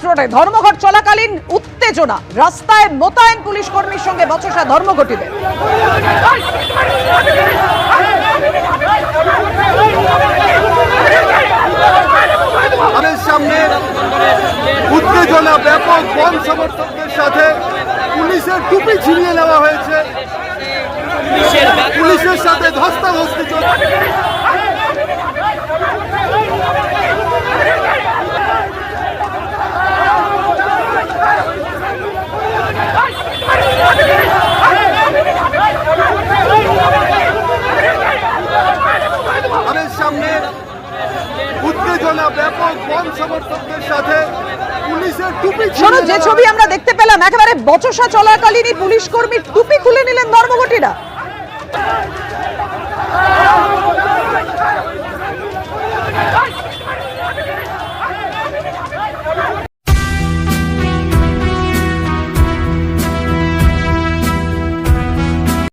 রোডে ধর্মঘট চলাকালীন উত্তেজনা, রাস্তায় মোতায়েন পুলিশ কর্মীর সঙ্গে বচসা ধর্মঘটীদের। আমাদের সামনে উত্তেজনা, ব্যাপক বন সমর্থকদের সাথে পুলিশের টুপি ছিনিয়ে নেওয়া হয়েছে, পুলিশের সাথে ধস্তাধস্তি চলছে। আমাদের সামনে উত্তেজনা, ব্যাপক বন সমর্থকদের সাথে পুলিশের টুপি। শোনো, যে ছবি আমরা দেখতে পেলাম, একেবারে বচসা চলাকালীনই পুলিশ কর্মীর টুপি খুলে নিলেন ধর্মঘটীরা।